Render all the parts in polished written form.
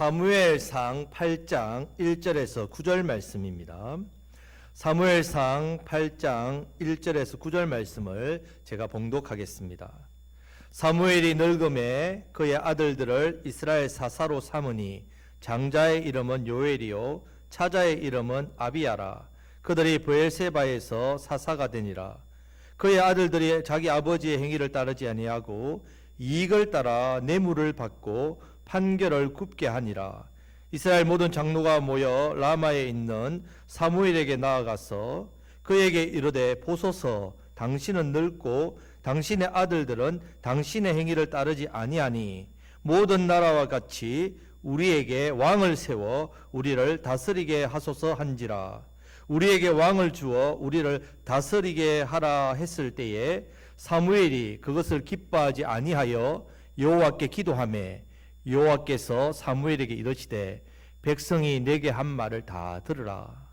사무엘상 8장 1절에서 9절 말씀입니다. 사무엘상 8장 1절에서 9절 말씀을 제가 봉독하겠습니다. 사무엘이 늙음에 그의 아들들을 이스라엘 사사로 삼으니 장자의 이름은 요엘이요 차자의 이름은 아비야라. 그들이 브엘세바에서 사사가 되니라. 그의 아들들이 자기 아버지의 행위를 따르지 아니하고 이익을 따라 뇌물을 받고 판결을 굽게 하니라. 이스라엘 모든 장로가 모여 라마에 있는 사무엘에게 나아가서 그에게 이르되 보소서, 당신은 늙고 당신의 아들들은 당신의 행위를 따르지 아니하니 모든 나라와 같이 우리에게 왕을 세워 우리를 다스리게 하소서 한지라. 우리에게 왕을 주어 우리를 다스리게 하라 했을 때에 사무엘이 그것을 기뻐하지 아니하여 여호와께 기도하매 여호와께서 사무엘에게 이르시되 백성이 내게 한 말을 다 들으라.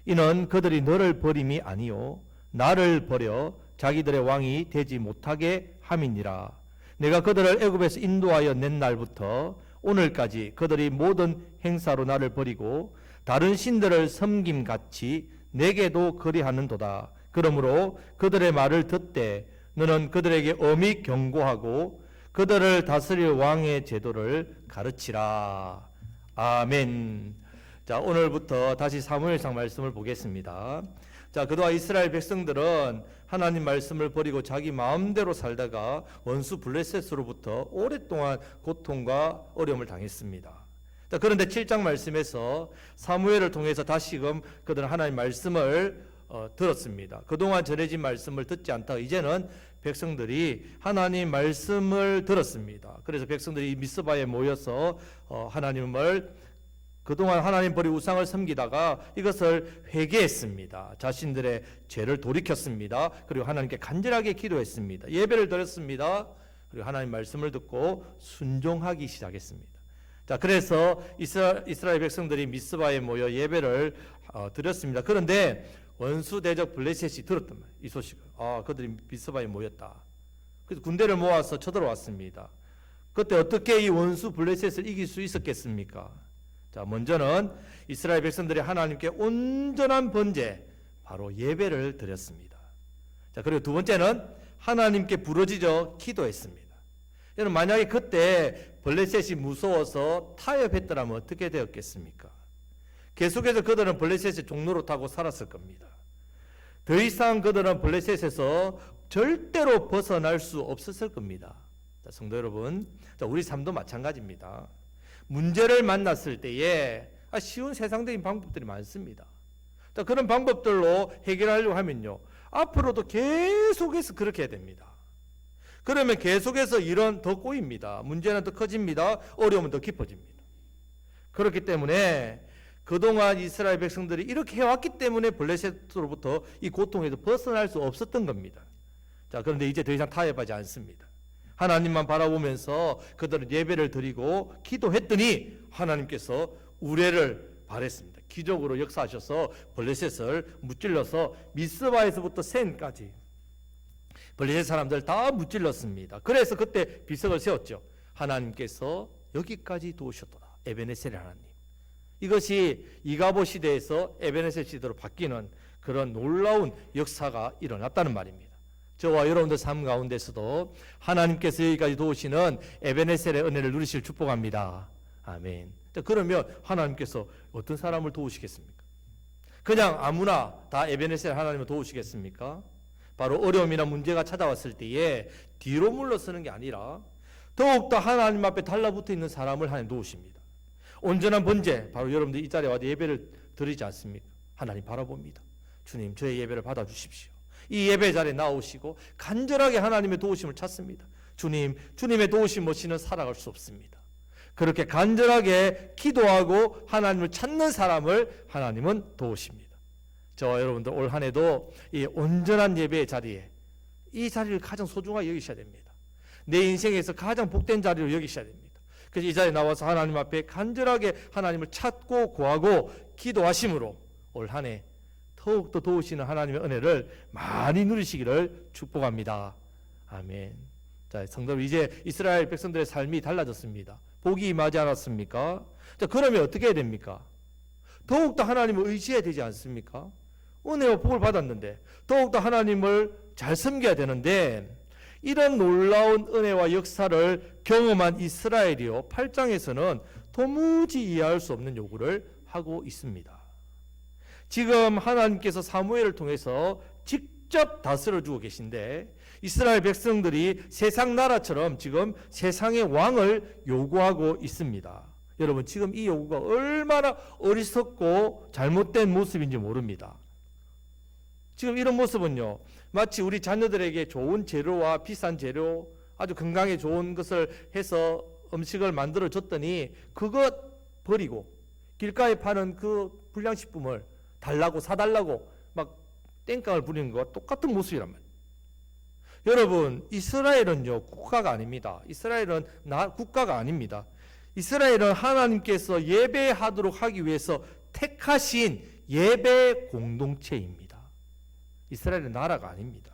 이는 그들이 너를 버림이 아니요 나를 버려 자기들의 왕이 되지 못하게 함이니라. 내가 그들을 애굽에서 인도하여 낸 날부터 오늘까지 그들이 모든 행사로 나를 버리고 다른 신들을 섬김같이 내게도 그리하는도다. 그러므로 그들의 말을 듣되 너는 그들에게 엄히 경고하고 그들을 다스릴 왕의 제도를 가르치라. 아멘. 자, 오늘부터 다시 사무엘상 말씀을 보겠습니다. 자, 그동안 이스라엘 백성들은 하나님 말씀을 버리고 자기 마음대로 살다가 원수 블레셋으로부터 오랫동안 고통과 어려움을 당했습니다. 자, 그런데 7장 말씀에서 사무엘을 통해서 다시금 그들은 하나님 말씀을 들었습니다. 그동안 전해진 말씀을 듣지 않다가 이제는 백성들이 하나님 말씀을 들었습니다. 그래서 백성들이 미스바에 모여서 하나님을 그동안 하나님 버리고 우상을 섬기다가 이것을 회개했습니다. 자신들의 죄를 돌이켰습니다. 그리고 하나님께 간절하게 기도했습니다. 예배를 드렸습니다. 그리고 하나님 말씀을 듣고 순종하기 시작했습니다. 자, 그래서 이스라엘 백성들이 미스바에 모여 예배를 드렸습니다. 그런데 원수 대적 블레셋이 들었단 말이에요. 이 소식을. 그들이 미스바에 모였다. 그래서 군대를 모아서 쳐들어왔습니다. 그때 어떻게 이 원수 블레셋을 이길 수 있었겠습니까? 자, 먼저는 이스라엘 백성들이 하나님께 온전한 번제, 바로 예배를 드렸습니다. 자, 그리고 두 번째는 하나님께 부르짖어 기도했습니다. 여러분, 만약에 그때 블레셋이 무서워서 타협했더라면 어떻게 되었겠습니까? 계속해서 그들은 블레셋의 종로로 타고 살았을 겁니다. 더 이상 그들은 블레셋에서 절대로 벗어날 수 없었을 겁니다. 자, 성도 여러분, 자, 우리 삶도 마찬가지입니다. 문제를 만났을 때에 쉬운 세상적인 방법들이 많습니다. 자, 그런 방법들로 해결하려고 하면요, 앞으로도 계속해서 그렇게 해야 됩니다. 그러면 계속해서 일은 더 꼬입니다. 문제는 더 커집니다. 어려움은 더 깊어집니다. 그렇기 때문에 그동안 이스라엘 백성들이 이렇게 해왔기 때문에 블레셋으로부터 이 고통에서 벗어날 수 없었던 겁니다. 자, 그런데 이제 더 이상 타협하지 않습니다. 하나님만 바라보면서 그들은 예배를 드리고 기도했더니 하나님께서 우레를 발했습니다. 기적으로 역사하셔서 블레셋을 무찔러서 미스바에서부터 센까지 블레셋 사람들 다 무찔렀습니다. 그래서 그때 비석을 세웠죠. 하나님께서 여기까지 도우셨도다. 에베네셀의 하나님. 이것이 이가보 시대에서 에베네셀 시대로 바뀌는 그런 놀라운 역사가 일어났다는 말입니다. 저와 여러분들 삶 가운데서도 하나님께서 여기까지 도우시는 에베네셀의 은혜를 누리실 축복합니다. 아멘. 그러면 하나님께서 어떤 사람을 도우시겠습니까? 그냥 아무나 다 에베네셀 하나님을 도우시겠습니까? 바로 어려움이나 문제가 찾아왔을 때에 뒤로 물러서는 게 아니라 더욱더 하나님 앞에 달라붙어 있는 사람을 하나님 도우십니다. 온전한 번제, 바로 여러분들 이 자리에 와서 예배를 드리지 않습니까? 하나님 바라봅니다. 주님, 저의 예배를 받아주십시오. 이 예배 자리에 나오시고 간절하게 하나님의 도우심을 찾습니다. 주님, 주님의 도우심 없이는 살아갈 수 없습니다. 그렇게 간절하게 기도하고 하나님을 찾는 사람을 하나님은 도우십니다. 저와 여러분들 올 한 해도 이 온전한 예배의 자리에, 이 자리를 가장 소중하게 여기셔야 됩니다. 내 인생에서 가장 복된 자리로 여기셔야 됩니다. 그래서 이 자리에 나와서 하나님 앞에 간절하게 하나님을 찾고 구하고 기도하심으로 올 한 해 더욱더 도우시는 하나님의 은혜를 많이 누리시기를 축복합니다. 아멘. 자, 성도 여러분, 이제 이스라엘 백성들의 삶이 달라졌습니다. 복이 임하지 않았습니까? 자, 그러면 어떻게 해야 됩니까? 더욱더 하나님을 의지해야 되지 않습니까? 은혜와 복을 받았는데 더욱더 하나님을 잘 섬겨야 되는데, 이런 놀라운 은혜와 역사를 경험한 이스라엘이요, 8장에서는 도무지 이해할 수 없는 요구를 하고 있습니다. 지금 하나님께서 사무엘을 통해서 직접 다스려주고 계신데, 이스라엘 백성들이 세상 나라처럼 지금 세상의 왕을 요구하고 있습니다. 여러분, 지금 이 요구가 얼마나 어리석고 잘못된 모습인지 모릅니다. 지금 이런 모습은요, 마치 우리 자녀들에게 좋은 재료와 비싼 재료, 아주 건강에 좋은 것을 해서 음식을 만들어 줬더니 그것 버리고 길가에 파는 그 불량식품을 달라고 사달라고 막 땡깡을 부리는 것과 똑같은 모습이란 말이에요. 여러분, 이스라엘은요, 국가가 아닙니다. 이스라엘은 국가가 아닙니다. 이스라엘은 하나님께서 예배하도록 하기 위해서 택하신 예배 공동체입니다. 이스라엘은 나라가 아닙니다.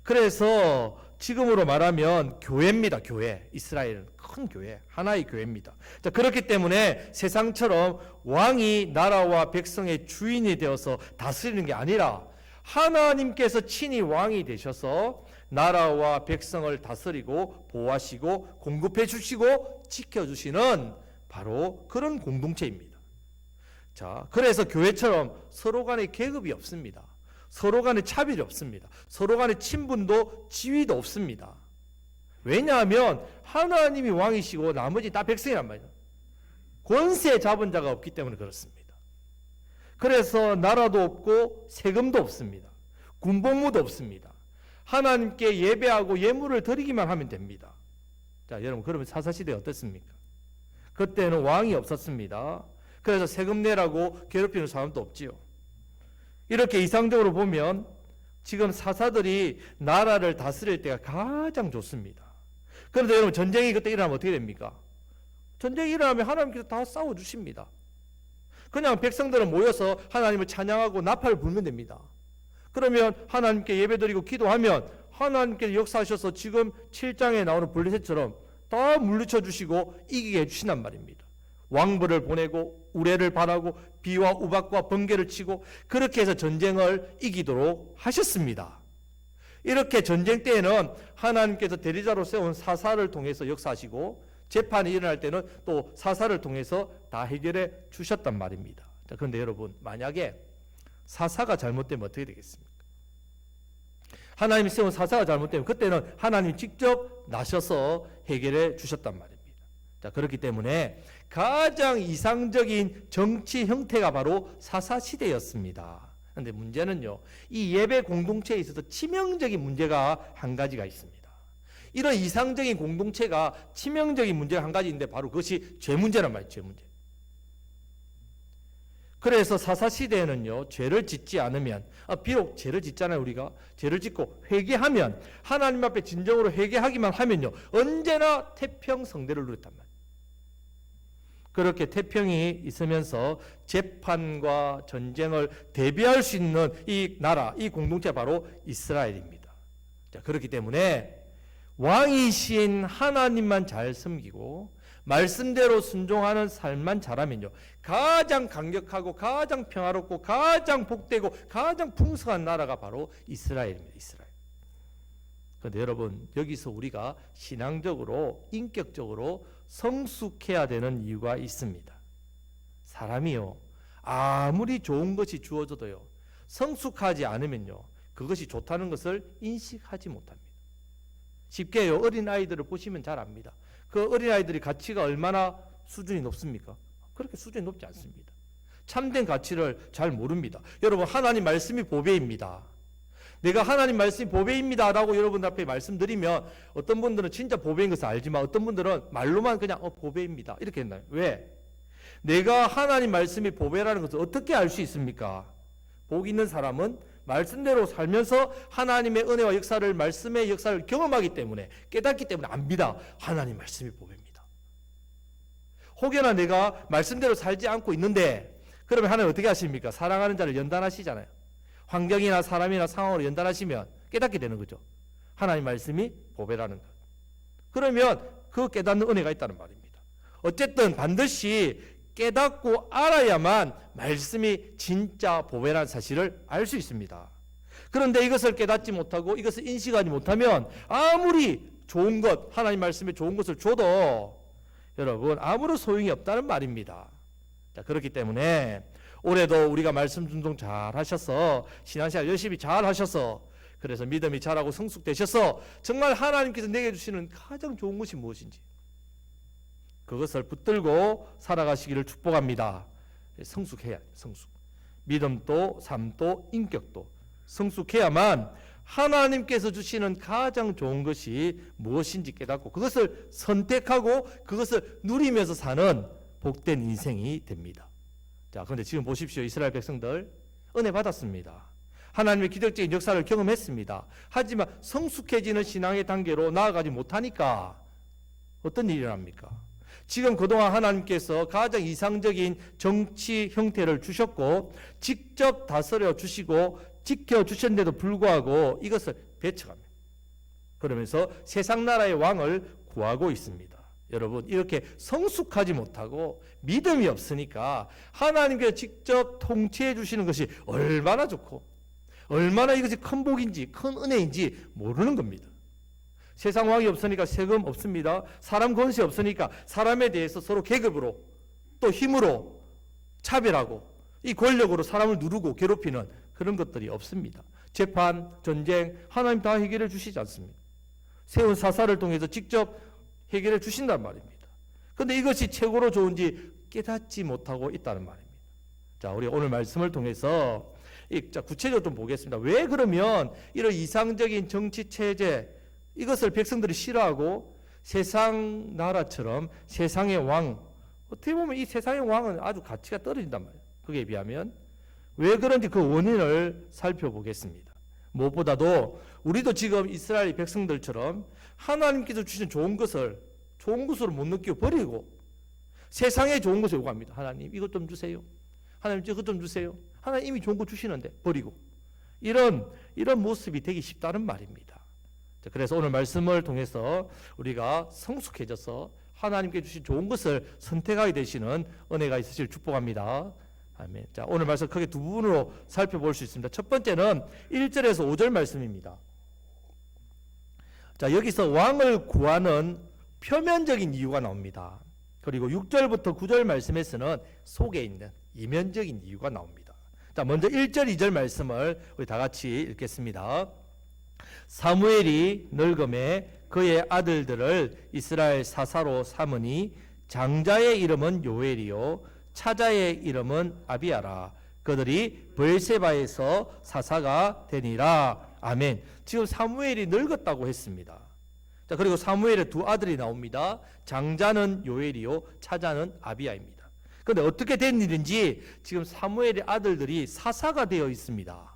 그래서 지금으로 말하면 교회입니다. 교회. 이스라엘은 큰 교회, 하나의 교회입니다. 자, 그렇기 때문에 세상처럼 왕이 나라와 백성의 주인이 되어서 다스리는 게 아니라 하나님께서 친히 왕이 되셔서 나라와 백성을 다스리고 보호하시고 공급해 주시고 지켜주시는 바로 그런 공동체입니다. 자, 그래서 교회처럼 서로 간에 계급이 없습니다. 서로 간에 차별이 없습니다. 서로 간에 친분도 지위도 없습니다. 왜냐하면 하나님이 왕이시고 나머지 다 백성이란 말이에요. 권세 잡은 자가 없기 때문에 그렇습니다. 그래서 나라도 없고 세금도 없습니다. 군복무도 없습니다. 하나님께 예배하고 예물을 드리기만 하면 됩니다. 자, 여러분, 그러면 사사시대 어떻습니까? 그때는 왕이 없었습니다. 그래서 세금 내라고 괴롭히는 사람도 없지요. 이렇게 이상적으로 보면 지금 사사들이 나라를 다스릴 때가 가장 좋습니다. 그런데 여러분, 전쟁이 그때 일어나면 어떻게 됩니까? 전쟁이 일어나면 하나님께서 다 싸워주십니다. 그냥 백성들은 모여서 하나님을 찬양하고 나팔을 불면 됩니다. 그러면 하나님께 예배드리고 기도하면 하나님께서 역사하셔서 지금 7장에 나오는 블레셋처럼 다 물리쳐 주시고 이기게 해주신단 말입니다. 왕벌을 보내고 우레를 발하고 비와 우박과 번개를 치고 그렇게 해서 전쟁을 이기도록 하셨습니다. 이렇게 전쟁 때에는 하나님께서 대리자로 세운 사사를 통해서 역사하시고 재판이 일어날 때는 또 사사를 통해서 다 해결해 주셨단 말입니다. 자, 그런데 여러분, 만약에 사사가 잘못되면 어떻게 되겠습니까? 하나님이 세운 사사가 잘못되면 그때는 하나님 직접 나셔서 해결해 주셨단 말입니다. 자, 그렇기 때문에 가장 이상적인 정치 형태가 바로 사사시대였습니다. 그런데 문제는요, 이 예배 공동체에 있어서 치명적인 문제가 한 가지가 있습니다. 이런 이상적인 공동체가 치명적인 문제가 한 가지 있는데 바로 그것이 죄 문제란 말이에요. 죄 문제. 그래서 사사시대에는요, 죄를 짓지 않으면, 비록 죄를 짓잖아요. 우리가 죄를 짓고 회개하면, 하나님 앞에 진정으로 회개하기만 하면요, 언제나 태평성대를 누렸단 말이에요. 그렇게 태평이 있으면서 재판과 전쟁을 대비할 수 있는 이 나라, 이 공동체가 바로 이스라엘입니다. 자, 그렇기 때문에 왕이신 하나님만 잘 섬기고 말씀대로 순종하는 삶만 잘하면요, 가장 강력하고 가장 평화롭고 가장 복되고 가장 풍성한 나라가 바로 이스라엘입니다. 이스라엘. 그런데 여러분, 여기서 우리가 신앙적으로 인격적으로 성숙해야 되는 이유가 있습니다. 사람이요, 아무리 좋은 것이 주어져도요, 성숙하지 않으면요, 그것이 좋다는 것을 인식하지 못합니다. 쉽게요, 어린아이들을 보시면 잘 압니다. 그 어린아이들이 가치가 얼마나 수준이 높습니까? 그렇게 수준이 높지 않습니다. 참된 가치를 잘 모릅니다. 여러분, 하나님 말씀이 보배입니다. 내가 하나님 말씀이 보배입니다 라고 여러분들 앞에 말씀드리면 어떤 분들은 진짜 보배인 것을 알지만 어떤 분들은 말로만 그냥 보배입니다 이렇게 했나요? 왜? 내가 하나님 말씀이 보배라는 것을 어떻게 알 수 있습니까? 복 있는 사람은 말씀대로 살면서 하나님의 은혜와 역사를, 말씀의 역사를 경험하기 때문에, 깨닫기 때문에 압니다. 하나님 말씀이 보배입니다. 혹여나 내가 말씀대로 살지 않고 있는데 그러면 하나님 어떻게 하십니까? 사랑하는 자를 연단하시잖아요. 환경이나 사람이나 상황으로 연단하시면 깨닫게 되는 거죠. 하나님 말씀이 보배라는 것. 그러면 그 깨닫는 은혜가 있다는 말입니다. 어쨌든 반드시 깨닫고 알아야만 말씀이 진짜 보배라는 사실을 알 수 있습니다. 그런데 이것을 깨닫지 못하고 이것을 인식하지 못하면 아무리 좋은 것, 하나님 말씀에 좋은 것을 줘도 여러분 아무런 소용이 없다는 말입니다. 자, 그렇기 때문에 올해도 우리가 말씀 순종 잘 하셔서 신앙생활 열심히 잘 하셔서 그래서 믿음이 자라고 성숙되셔서 정말 하나님께서 내게 주시는 가장 좋은 것이 무엇인지 그것을 붙들고 살아가시기를 축복합니다. 성숙해야 성숙. 믿음도 삶도 인격도 성숙해야만 하나님께서 주시는 가장 좋은 것이 무엇인지 깨닫고 그것을 선택하고 그것을 누리면서 사는 복된 인생이 됩니다. 자, 그런데 지금 보십시오. 이스라엘 백성들 은혜 받았습니다. 하나님의 기적적인 역사를 경험했습니다. 하지만 성숙해지는 신앙의 단계로 나아가지 못하니까 어떤 일이 일어납니까? 지금 그동안 하나님께서 가장 이상적인 정치 형태를 주셨고 직접 다스려 주시고 지켜주셨는데도 불구하고 이것을 배척합니다. 그러면서 세상 나라의 왕을 구하고 있습니다. 여러분 이렇게 성숙하지 못하고 믿음이 없으니까 하나님께서 직접 통치해 주시는 것이 얼마나 좋고 얼마나 이것이 큰 복인지 큰 은혜인지 모르는 겁니다. 세상 왕이 없으니까 세금 없습니다. 사람 권세 없으니까 사람에 대해서 서로 계급으로 또 힘으로 차별하고 이 권력으로 사람을 누르고 괴롭히는 그런 것들이 없습니다. 재판, 전쟁 하나님 다 해결해 주시지 않습니다. 세운 사사를 통해서 직접 해결해 주신단 말입니다. 그런데 이것이 최고로 좋은지 깨닫지 못하고 있다는 말입니다. 자, 우리 오늘 말씀을 통해서 구체적으로 좀 보겠습니다. 왜 그러면 이런 이상적인 정치 체제 이것을 백성들이 싫어하고 세상 나라처럼 세상의 왕 어떻게 보면 이 세상의 왕은 아주 가치가 떨어진단 말이에요. 그에 비하면 왜 그런지 그 원인을 살펴보겠습니다. 무엇보다도 우리도 지금 이스라엘 백성들처럼 하나님께서 주신 좋은 것을 못 느끼고 버리고 세상에 좋은 것을 요구합니다. 하나님 이것 좀 주세요. 하나님 이것 좀 주세요. 하나님 이미 좋은 거 주시는데 버리고 이런 모습이 되기 쉽다는 말입니다. 그래서 오늘 말씀을 통해서 우리가 성숙해져서 하나님께 주신 좋은 것을 선택하게 되시는 은혜가 있으시길 축복합니다. 아멘. 자, 오늘 말씀 크게 두 부분으로 살펴볼 수 있습니다. 첫 번째는 1절에서 5절 말씀입니다. 자, 여기서 왕을 구하는 표면적인 이유가 나옵니다. 그리고 6절부터 9절 말씀에서는 속에 있는 이면적인 이유가 나옵니다. 자, 먼저 1절, 2절 말씀을 우리 다 같이 읽겠습니다. 사무엘이 늙음에 그의 아들들을 이스라엘 사사로 삼으니 장자의 이름은 요엘이요 차자의 이름은 아비야라. 그들이 브엘세바에서 사사가 되니라. 아멘. 지금 사무엘이 늙었다고 했습니다. 자, 그리고 사무엘의 두 아들이 나옵니다. 장자는 요엘이요 차자는 아비야입니다. 그런데 어떻게 된 일인지 지금 사무엘의 아들들이 사사가 되어 있습니다.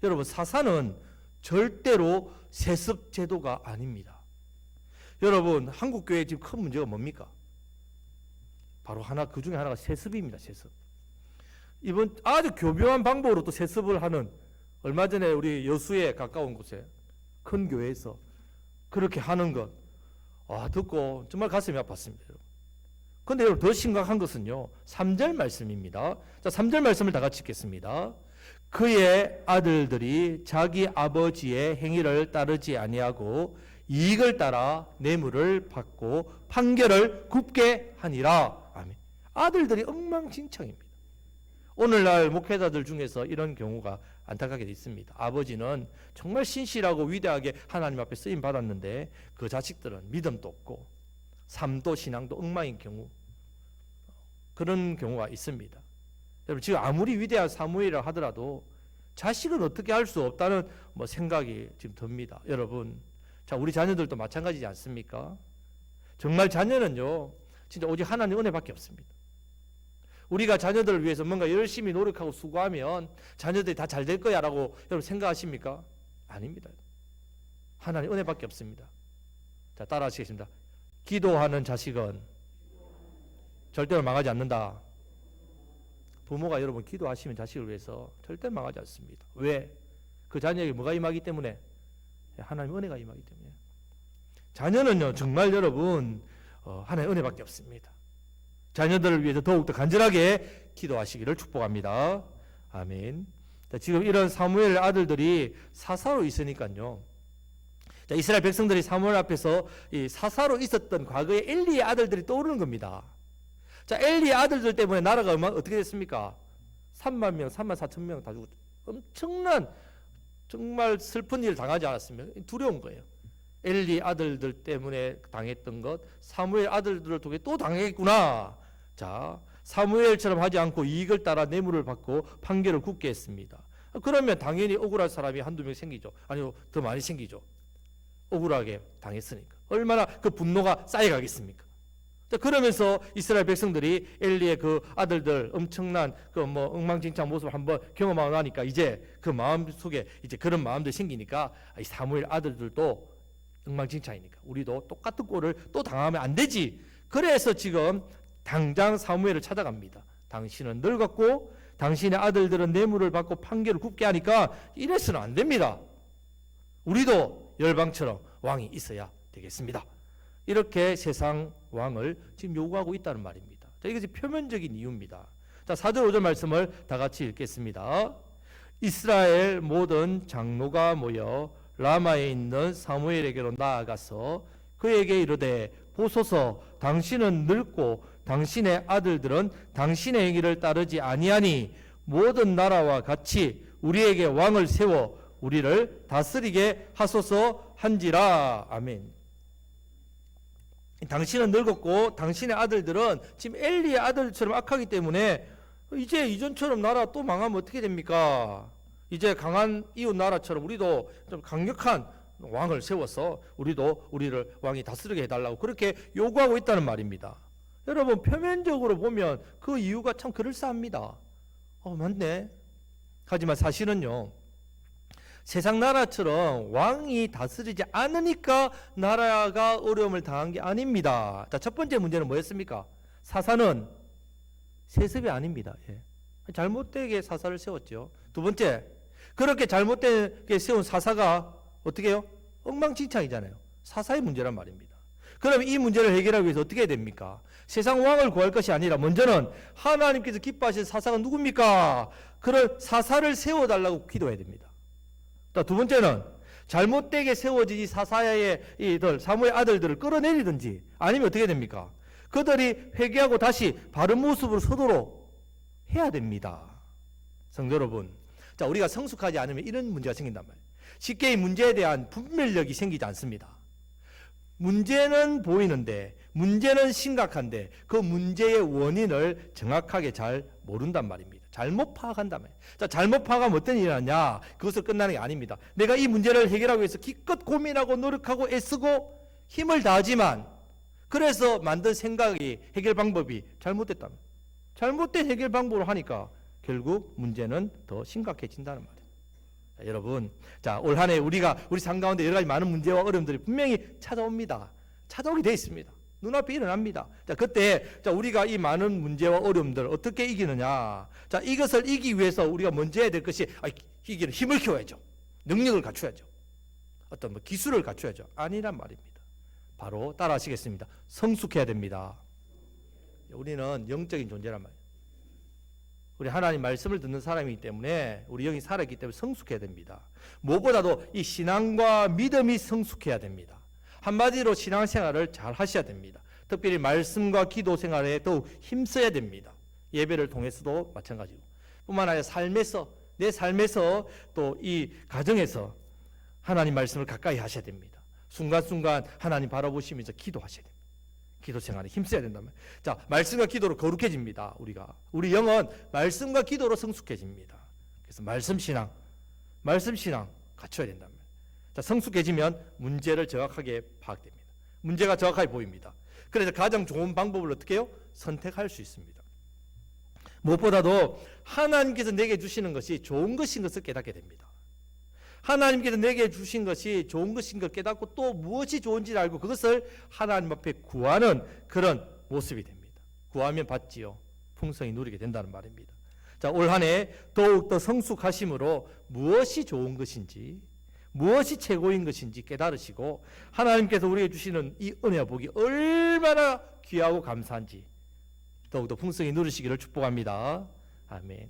여러분 사사는 절대로 세습 제도가 아닙니다. 여러분 한국 교회 지금 큰 문제가 뭡니까? 바로 그 중에 하나가 세습입니다. 세습. 이번 아주 교묘한 방법으로 또 세습을 하는 얼마 전에 우리 여수에 가까운 곳에 큰 교회에서 그렇게 하는 것 듣고 정말 가슴이 아팠습니다. 그런데 여러분 더 심각한 것은요 3절 말씀입니다. 자, 3절 말씀을 다 같이 읽겠습니다. 그의 아들들이 자기 아버지의 행위를 따르지 아니하고 이익을 따라 뇌물을 받고 판결을 굽게 하니라. 아멘. 아들들이 엉망진창입니다. 오늘날 목회자들 중에서 이런 경우가 안타깝게 있습니다. 아버지는 정말 신실하고 위대하게 하나님 앞에 쓰임 받았는데 그 자식들은 믿음도 없고 삶도 신앙도 엉망인 경우 그런 경우가 있습니다. 여러분 지금 아무리 위대한 사무엘이라 하더라도 자식은 어떻게 할 수 없다는 생각이 지금 듭니다. 여러분 자 우리 자녀들도 마찬가지지 않습니까? 정말 자녀는요 진짜 오직 하나님 은혜밖에 없습니다. 우리가 자녀들을 위해서 뭔가 열심히 노력하고 수고하면 자녀들이 다 잘 될 거야 라고 여러분 생각하십니까? 아닙니다. 하나님 은혜밖에 없습니다. 자 따라 하시겠습니다. 기도하는 자식은 절대로 망하지 않는다. 부모가 여러분 기도하시면 자식을 위해서 절대 망하지 않습니다. 왜? 그 자녀에게 뭐가 임하기 때문에? 하나님 은혜가 임하기 때문에. 자녀는요 정말 여러분 하나의 은혜밖에 없습니다. 자녀들을 위해서 더욱더 간절하게 기도하시기를 축복합니다. 아멘. 자, 지금 이런 사무엘 아들들이 사사로 있으니까요. 자, 이스라엘 백성들이 사무엘 앞에서 이 사사로 있었던 과거의 엘리의 아들들이 떠오르는 겁니다. 자, 엘리의 아들들 때문에 나라가 어떻게 됐습니까? 3만 명, 3만 4천 명 다 죽었죠. 엄청난 정말 슬픈 일을 당하지 않았으면 두려운 거예요. 엘리 아들들 때문에 당했던 것, 사무엘 아들들을 통해 또 당했구나. 자, 사무엘처럼 하지 않고 이익을 따라 뇌물을 받고 판결을 굳게 했습니다. 그러면 당연히 억울할 사람이 한두 명 생기죠. 아니요, 더 많이 생기죠. 억울하게 당했으니까. 얼마나 그 분노가 쌓여가겠습니까? 자, 그러면서 이스라엘 백성들이 엘리의 그 아들들 엄청난 그 엉망진창 모습을 한번 경험하고 나니까 이제 그 마음 속에 이제 그런 마음들이 생기니까 이 사무엘 아들들도 엉망진창이니까 우리도 똑같은 꼴을 또 당하면 안 되지. 그래서 지금 당장 사무엘을 찾아갑니다. 당신은 늙었고 당신의 아들들은 뇌물을 받고 판결을 굽게 하니까 이래서는 안 됩니다. 우리도 열방처럼 왕이 있어야 되겠습니다. 이렇게 세상 왕을 지금 요구하고 있다는 말입니다. 자, 이것이 표면적인 이유입니다. 자, 4절 5절 말씀을 다 같이 읽겠습니다. 이스라엘 모든 장로가 모여 라마에 있는 사무엘에게로 나아가서 그에게 이르되 보소서 당신은 늙고 당신의 아들들은 당신의 행위를 따르지 아니하니 모든 나라와 같이 우리에게 왕을 세워 우리를 다스리게 하소서 한지라. 아멘. 당신은 늙었고 당신의 아들들은 지금 엘리의 아들처럼 악하기 때문에 이제 이전처럼 나라 또 망하면 어떻게 됩니까? 이제 강한 이웃 나라처럼 우리도 좀 강력한 왕을 세워서 우리도 우리를 왕이 다스리게 해달라고 그렇게 요구하고 있다는 말입니다. 여러분 표면적으로 보면 그 이유가 참 그럴싸합니다. 맞네. 하지만 사실은요, 세상 나라처럼 왕이 다스리지 않으니까 나라가 어려움을 당한 게 아닙니다. 자, 첫 번째 문제는 뭐였습니까? 사사는 세습이 아닙니다. 예. 잘못되게 사사를 세웠죠. 두 번째, 그렇게 잘못되게 세운 사사가 어떻게 해요? 엉망진창이잖아요. 사사의 문제란 말입니다. 그럼 이 문제를 해결하기 위해서 어떻게 해야 됩니까? 세상 왕을 구할 것이 아니라 먼저는 하나님께서 기뻐하시는 사사가 누굽니까? 그런 사사를 세워달라고 기도해야 됩니다. 두 번째는 잘못되게 세워진 이 사사의 이들 사무엘 아들들을 끌어내리든지 아니면 어떻게 됩니까? 그들이 회개하고 다시 바른 모습으로 서도록 해야 됩니다. 성도 여러분, 자, 우리가 성숙하지 않으면 이런 문제가 생긴단 말이에요. 쉽게 이 문제에 대한 분별력이 생기지 않습니다. 문제는 보이는데, 문제는 심각한데 그 문제의 원인을 정확하게 잘 모른단 말입니다. 잘못 파악한단 말이에요. 자, 잘못 파악하면 어떤 일이 나냐? 그것을 끝나는 게 아닙니다. 내가 이 문제를 해결하기 위해서 기껏 고민하고 노력하고 애쓰고 힘을 다하지만 그래서 만든 생각이 해결 방법이 잘못됐다. 잘못된 해결 방법으로 하니까 결국 문제는 더 심각해진다는 말이에요. 자, 여러분, 자, 올 한 해 우리 삶 가운데 여러 가지 많은 문제와 어려움들이 분명히 찾아옵니다. 찾아오게 돼 있습니다. 눈앞에 일어납니다. 자, 그때 자, 우리가 이 많은 문제와 어려움들을 어떻게 이기느냐? 자, 이것을 이기기 위해서 우리가 먼저 해야 될 것이 이기는 힘을 키워야죠. 능력을 갖춰야죠. 어떤 기술을 갖춰야죠. 아니란 말입니다. 바로 따라하시겠습니다. 성숙해야 됩니다. 우리는 영적인 존재란 말이에요. 우리 하나님 말씀을 듣는 사람이기 때문에 우리 영이 살아있기 때문에 성숙해야 됩니다. 무엇보다도 이 신앙과 믿음이 성숙해야 됩니다. 한마디로 신앙생활을 잘 하셔야 됩니다. 특별히 말씀과 기도 생활에 더욱 힘써야 됩니다. 예배를 통해서도 마찬가지고 뿐만 아니라 내 삶에서 또 이 가정에서 하나님 말씀을 가까이 하셔야 됩니다. 순간순간 하나님 바라보시면서 기도하셔야 됩니다. 기도 생활에 힘써야 된다면, 자, 말씀과 기도로 거룩해집니다. 우리 영은 말씀과 기도로 성숙해집니다. 그래서 말씀 신앙 갖춰야 된다면, 자, 성숙해지면 문제를 정확하게 파악됩니다. 문제가 정확하게 보입니다. 그래서 가장 좋은 방법을 어떻게 해요? 선택할 수 있습니다. 무엇보다도 하나님께서 내게 주시는 것이 좋은 것인 것을 깨닫게 됩니다. 하나님께서 내게 주신 것이 좋은 것인 걸 깨닫고 또 무엇이 좋은지를 알고 그것을 하나님 앞에 구하는 그런 모습이 됩니다. 구하면 받지요. 풍성히 누리게 된다는 말입니다. 자, 올 한 해 더욱더 성숙하심으로 무엇이 좋은 것인지, 무엇이 최고인 것인지 깨달으시고 하나님께서 우리에게 주시는 이 은혜와 복이 얼마나 귀하고 감사한지 더욱더 풍성히 누리시기를 축복합니다. 아멘.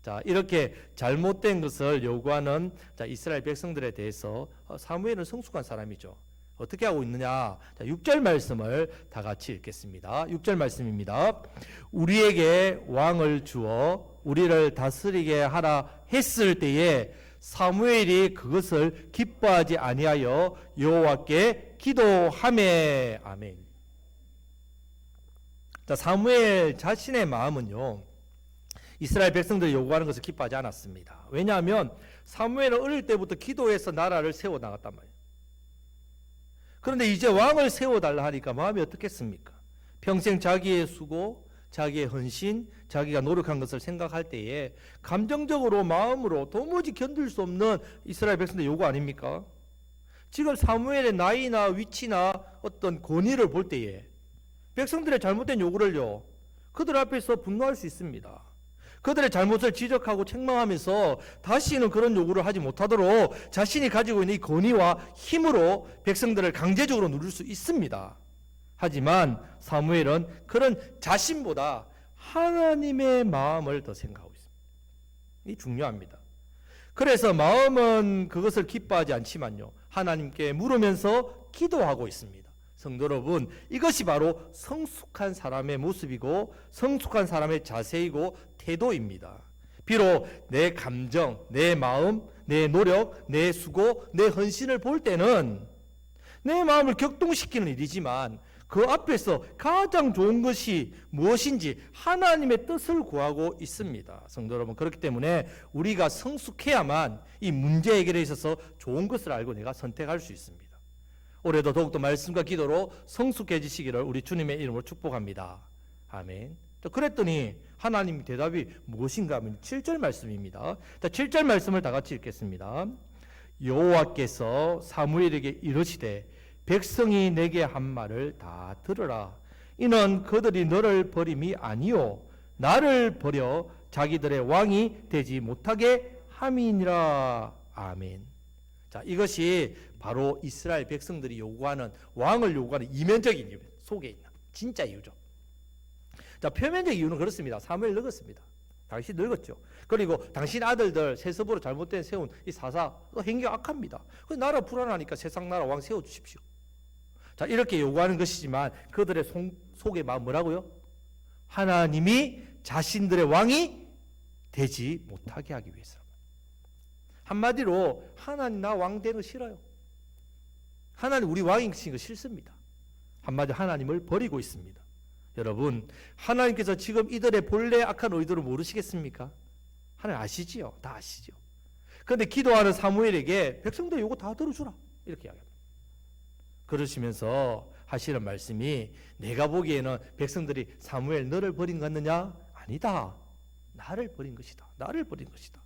자, 이렇게 잘못된 것을 요구하는 이스라엘 백성들에 대해서 사무엘은 성숙한 사람이죠. 어떻게 하고 있느냐? 자, 6절 말씀을 다 같이 읽겠습니다. 6절 말씀입니다. 우리에게 왕을 주어 우리를 다스리게 하라 했을 때에 사무엘이 그것을 기뻐하지 아니하여 여호와께 기도하매. 아멘. 자, 사무엘 자신의 마음은요, 이스라엘 백성들이 요구하는 것을 기뻐하지 않았습니다. 왜냐하면 사무엘은 어릴 때부터 기도해서 나라를 세워나갔단 말이에요. 그런데 이제 왕을 세워달라 하니까 마음이 어떻겠습니까? 평생 자기의 수고, 자기의 헌신, 자기가 노력한 것을 생각할 때에 감정적으로 마음으로 도무지 견딜 수 없는 이스라엘 백성들 요구 아닙니까? 지금 사무엘의 나이나 위치나 어떤 권위를 볼 때에 백성들의 잘못된 요구를요, 그들 앞에서 분노할 수 있습니다. 그들의 잘못을 지적하고 책망하면서 다시는 그런 요구를 하지 못하도록 자신이 가지고 있는 이 권위와 힘으로 백성들을 강제적으로 누릴 수 있습니다. 하지만 사무엘은 그런 자신보다 하나님의 마음을 더 생각하고 있습니다. 이 중요합니다. 그래서 마음은 그것을 기뻐하지 않지만요, 하나님께 물으면서 기도하고 있습니다. 성도 여러분, 이것이 바로 성숙한 사람의 모습이고 성숙한 사람의 자세이고 태도입니다. 비록 내 감정, 내 마음, 내 노력, 내 수고, 내 헌신을 볼 때는 내 마음을 격동시키는 일이지만 그 앞에서 가장 좋은 것이 무엇인지 하나님의 뜻을 구하고 있습니다. 성도 여러분, 그렇기 때문에 우리가 성숙해야만 이 문제 해결에 있어서 좋은 것을 알고 내가 선택할 수 있습니다. 올해도 더욱더 말씀과 기도로 성숙해지시기를 우리 주님의 이름으로 축복합니다. 아멘. 그랬더니 하나님 대답이 무엇인가 하면 7절 말씀입니다. 7절 말씀을 다 같이 읽겠습니다. 여호와께서 사무엘에게 이르시되 백성이 내게 한 말을 다 들으라. 이는 그들이 너를 버림이 아니요 나를 버려 자기들의 왕이 되지 못하게 함이니라. 아멘. 자, 이것이 바로 이스라엘 백성들이 요구하는, 왕을 요구하는 이면적인 이유, 속에 있는 진짜 이유죠. 자, 표면적 이유는 그렇습니다. 사무엘 늙었습니다. 당신 늙었죠. 그리고 당신 아들들 세습으로 잘못된 세운 이 사사 행위가 악합니다. 그래서 나라 불안하니까 세상 나라 왕 세워주십시오. 자, 이렇게 요구하는 것이지만 그들의 속의 마음 뭐라고요? 하나님이 자신들의 왕이 되지 못하게 하기 위해서. 한마디로 하나님 나 왕 되는 거 싫어요. 하나님 우리 왕이 시킨 거 싫습니다. 한마디로 하나님을 버리고 있습니다. 여러분, 하나님께서 지금 이들의 본래 악한 의도를 모르시겠습니까? 하나님 아시지요? 다 아시죠. 그런데 기도하는 사무엘에게 백성들 요구 다 들어주라 이렇게 이야기합니다. 그러시면서 하시는 말씀이 내가 보기에는 백성들이 사무엘 너를 버린 것 같느냐? 아니다. 나를 버린 것이다. 나를 버린 것이다.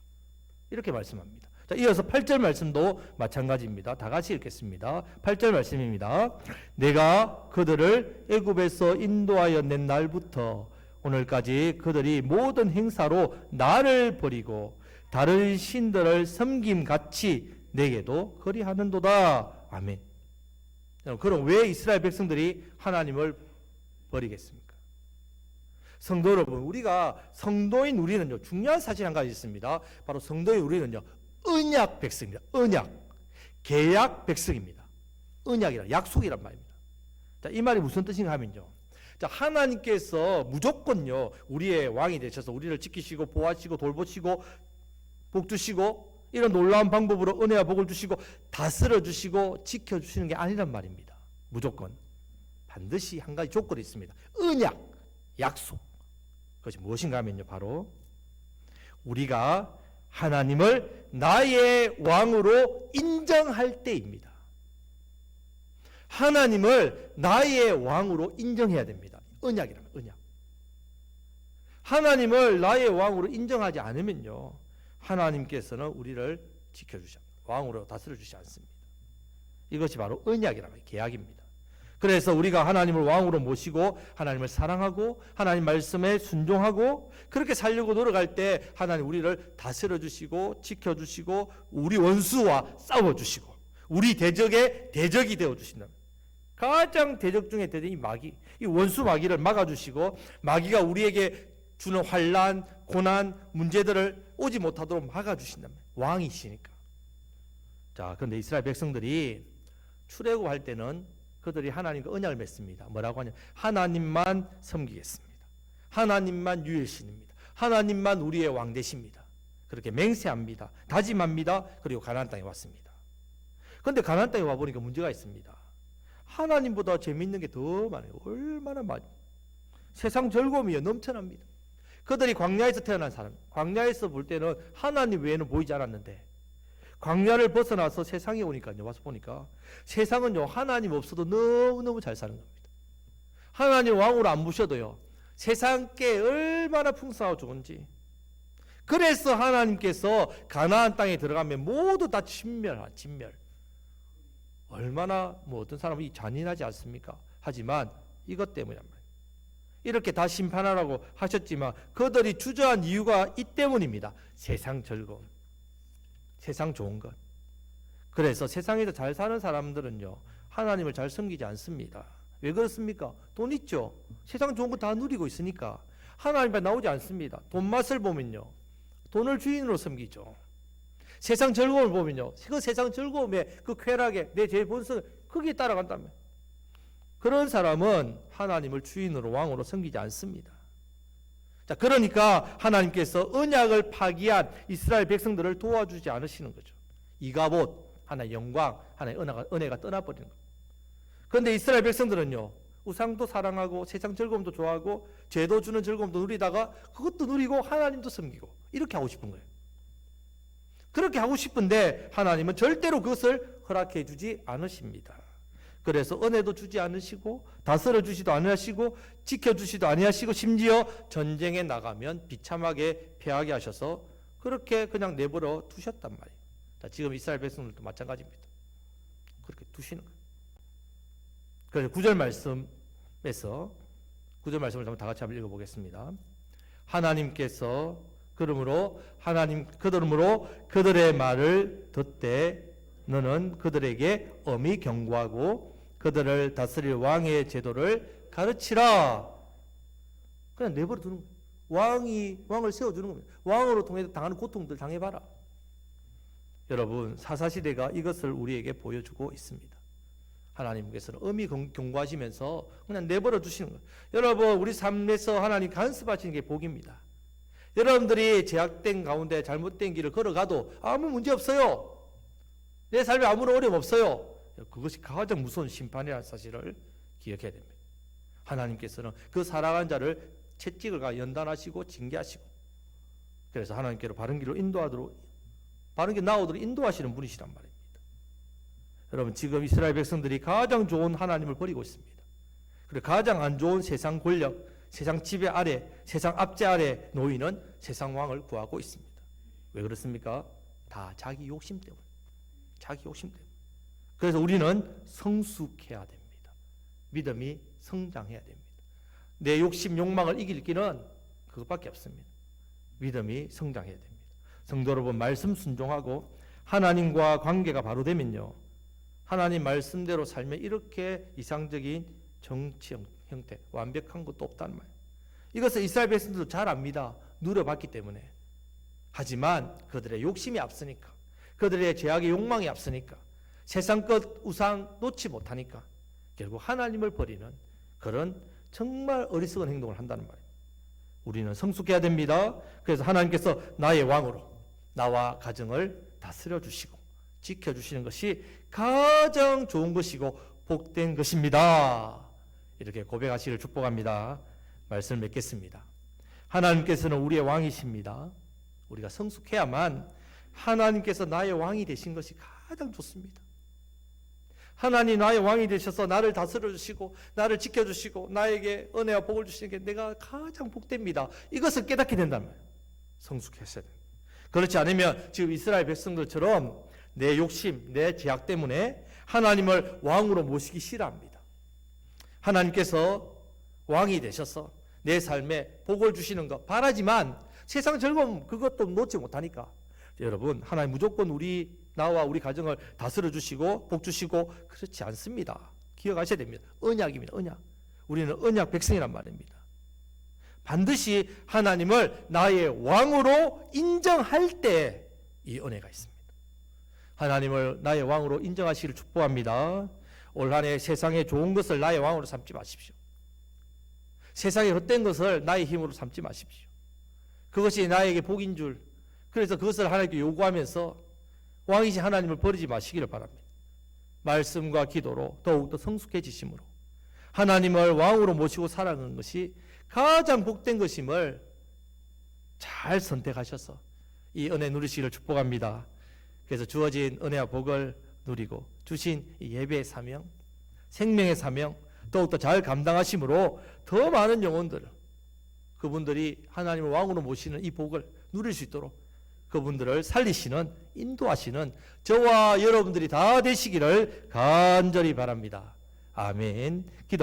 이렇게 말씀합니다. 자, 이어서 8절 말씀도 마찬가지입니다. 다 같이 읽겠습니다. 8절 말씀입니다. 내가 그들을 애굽에서 인도하여 낸 날부터 오늘까지 그들이 모든 행사로 나를 버리고 다른 신들을 섬김같이 내게도 거리하는도다. 아멘. 그럼 왜 이스라엘 백성들이 하나님을 버리겠습니까? 성도 여러분, 우리가 성도인 우리는요, 중요한 사실 한 가지 있습니다. 바로 성도인 우리는요, 언약 백성입니다. 언약, 계약 백성입니다. 언약이란 약속이란 말입니다. 자, 이 말이 무슨 뜻인가 하면요, 자, 하나님께서 무조건요 우리의 왕이 되셔서 우리를 지키시고 보호하시고 돌보시고 복 주시고 이런 놀라운 방법으로 은혜와 복을 주시고 다스려 주시고 지켜 주시는 게 아니란 말입니다. 무조건 반드시 한 가지 조건이 있습니다. 언약, 약속. 그것이 무엇인가 하면요, 바로 우리가 하나님을 나의 왕으로 인정할 때입니다. 하나님을 나의 왕으로 인정해야 됩니다. 언약이라면 언약. 하나님을 나의 왕으로 인정하지 않으면요, 하나님께서는 우리를 지켜주지 않습니다. 왕으로 다스려 주지 않습니다. 이것이 바로 언약이라는 계약입니다. 그래서 우리가 하나님을 왕으로 모시고 하나님을 사랑하고 하나님 말씀에 순종하고 그렇게 살려고 노력할 때 하나님 우리를 다스려 주시고 지켜 주시고 우리 원수와 싸워 주시고 우리 대적의 대적이 되어 주신다. 가장 대적 중에 대적이 마귀. 이 원수 마귀를 막아 주시고 마귀가 우리에게 주는 환난, 고난, 문제들을 오지 못하도록 막아 주신다면 왕이시니까. 자, 그런데 이스라엘 백성들이 출애굽할 때는 그들이 하나님과 언약을 맺습니다. 뭐라고 하냐? 하나님만 섬기겠습니다. 하나님만 유일신입니다. 하나님만 우리의 왕 되십니다. 그렇게 맹세합니다. 다짐합니다. 그리고 가나안 땅에 왔습니다. 그런데 가나안 땅에 와보니까 문제가 있습니다. 하나님보다 재미있는 게 더 많아요. 얼마나 많이. 세상 즐거움이 넘쳐납니다. 그들이 광야에서 태어난 사람, 광야에서 볼 때는 하나님 외에는 보이지 않았는데 광야를 벗어나서 세상에 오니까요. 와서 보니까 세상은요. 하나님 없어도 너무너무 잘 사는 겁니다. 하나님 왕으로 안 모셔도요. 세상께 얼마나 풍성하고 좋은지. 그래서 하나님께서 가나안 땅에 들어가면 모두 다 진멸. 얼마나 어떤 사람이 잔인하지 않습니까? 하지만 이것 때문이란 말이에요. 이렇게 다 심판하라고 하셨지만 그들이 주저한 이유가 이 때문입니다. 세상 즐거움. 세상 좋은 것. 그래서 세상에서 잘 사는 사람들은요. 하나님을 잘 섬기지 않습니다. 왜 그렇습니까? 돈 있죠. 세상 좋은 거 다 누리고 있으니까 하나님 앞에 나오지 않습니다. 돈 맛을 보면요. 돈을 주인으로 섬기죠. 세상 즐거움을 보면요. 그 세상 즐거움에 그 쾌락에 내 제 본성 거기에 따라간다면 그런 사람은 하나님을 주인으로 왕으로 섬기지 않습니다. 자, 그러니까 하나님께서 언약을 파기한 이스라엘 백성들을 도와주지 않으시는 거죠. 이가봇, 하나의 영광, 하나의 은혜가 떠나버리는 거예요. 그런데 이스라엘 백성들은요. 우상도 사랑하고 세상 즐거움도 좋아하고 죄도 주는 즐거움도 누리다가 그것도 누리고 하나님도 섬기고 이렇게 하고 싶은 거예요. 그렇게 하고 싶은데 하나님은 절대로 그것을 허락해 주지 않으십니다. 그래서 은혜도 주지 않으시고 다스려 주시도 아니하시고 지켜 주시도 아니하시고 심지어 전쟁에 나가면 비참하게 패하게 하셔서 그렇게 그냥 내버려 두셨단 말이에요. 자, 지금 이스라엘 백성들도 마찬가지입니다. 그렇게 두시는 거예요. 그래서 9절 말씀에서 9절 말씀을 다 같이 한번 읽어보겠습니다. 하나님께서 그러므로 그들의 말을 듣되 너는 그들에게 엄히 경고하고 그들을 다스릴 왕의 제도를 가르치라. 그냥 내버려 두는 거예요. 왕을 세워주는 겁니다. 왕으로 통해서 당하는 고통들 당해봐라. 여러분 사사시대가 이것을 우리에게 보여주고 있습니다. 하나님께서는 엄히 경고하시면서 그냥 내버려 두시는 거예요. 여러분 우리 삶에서 하나님 간섭하시는 게 복입니다. 여러분들이 제약된 가운데 잘못된 길을 걸어가도 아무 문제 없어요. 내 삶에 아무런 어려움 없어요. 그것이 가장 무서운 심판이라는 사실을 기억해야 됩니다. 하나님께서는 그 살아간 자를 채찍을 가 연단하시고 징계하시고 그래서 하나님께로 바른 길로 인도하도록 바른 길 나오도록 인도하시는 분이시란 말입니다. 여러분 지금 이스라엘 백성들이 가장 좋은 하나님을 버리고 있습니다. 그리고 가장 안 좋은 세상 권력, 세상 지배 아래, 세상 압제 아래 놓이는 세상 왕을 구하고 있습니다. 왜 그렇습니까? 다 자기 욕심 때문에. 자기 욕심 때문에. 그래서 우리는 성숙해야 됩니다. 믿음이 성장해야 됩니다. 내 욕심, 욕망을 이길 길은 그것밖에 없습니다. 믿음이 성장해야 됩니다. 성도 여러분, 말씀 순종하고 하나님과 관계가 바로 되면요. 하나님 말씀대로 살면 이렇게 이상적인 정치 형태, 완벽한 것도 없다는 말이에요. 이것을 이스라엘 백성들도 잘 압니다. 누려봤기 때문에. 하지만 그들의 욕심이 앞서니까, 그들의 죄악의 욕망이 앞서니까, 세상 것 우상 놓지 못하니까 결국 하나님을 버리는 그런 정말 어리석은 행동을 한다는 말이에요. 우리는 성숙해야 됩니다. 그래서 하나님께서 나의 왕으로 나와 가정을 다스려 주시고 지켜주시는 것이 가장 좋은 것이고 복된 것입니다. 이렇게 고백하시기를 축복합니다. 말씀을 맺겠습니다. 하나님께서는 우리의 왕이십니다. 우리가 성숙해야만 하나님께서 나의 왕이 되신 것이 가장 좋습니다. 하나님 나의 왕이 되셔서 나를 다스려 주시고 나를 지켜주시고 나에게 은혜와 복을 주시는 게 내가 가장 복됩니다. 이것을 깨닫게 된다면 성숙했어야 됩니다. 그렇지 않으면 지금 이스라엘 백성들처럼 내 욕심, 내 죄악 때문에 하나님을 왕으로 모시기 싫어합니다. 하나님께서 왕이 되셔서 내 삶에 복을 주시는 거 바라지만 세상 즐거움 그것도 놓지 못하니까 여러분 하나님 무조건 나와 우리 가정을 다스려 주시고 복 주시고 그렇지 않습니다. 기억하셔야 됩니다. 언약입니다. 언약. 우리는 언약 백성이란 말입니다. 반드시 하나님을 나의 왕으로 인정할 때 이 은혜가 있습니다. 하나님을 나의 왕으로 인정하시기를 축복합니다. 올 한 해 세상의 좋은 것을 나의 왕으로 삼지 마십시오. 세상의 헛된 것을 나의 힘으로 삼지 마십시오. 그것이 나에게 복인 줄, 그래서 그것을 하나님께 요구하면서 왕이신 하나님을 버리지 마시기를 바랍니다. 말씀과 기도로 더욱더 성숙해지심으로 하나님을 왕으로 모시고 살아가는 것이 가장 복된 것임을 잘 선택하셔서 이 은혜 누리시기를 축복합니다. 그래서 주어진 은혜와 복을 누리고 주신 이 예배의 사명, 생명의 사명 더욱더 잘 감당하심으로 더 많은 영혼들, 그분들이 하나님을 왕으로 모시는 이 복을 누릴 수 있도록 그분들을 살리시는, 인도하시는 저와 여러분들이 다 되시기를 간절히 바랍니다. 아멘. 기도하겠습니다.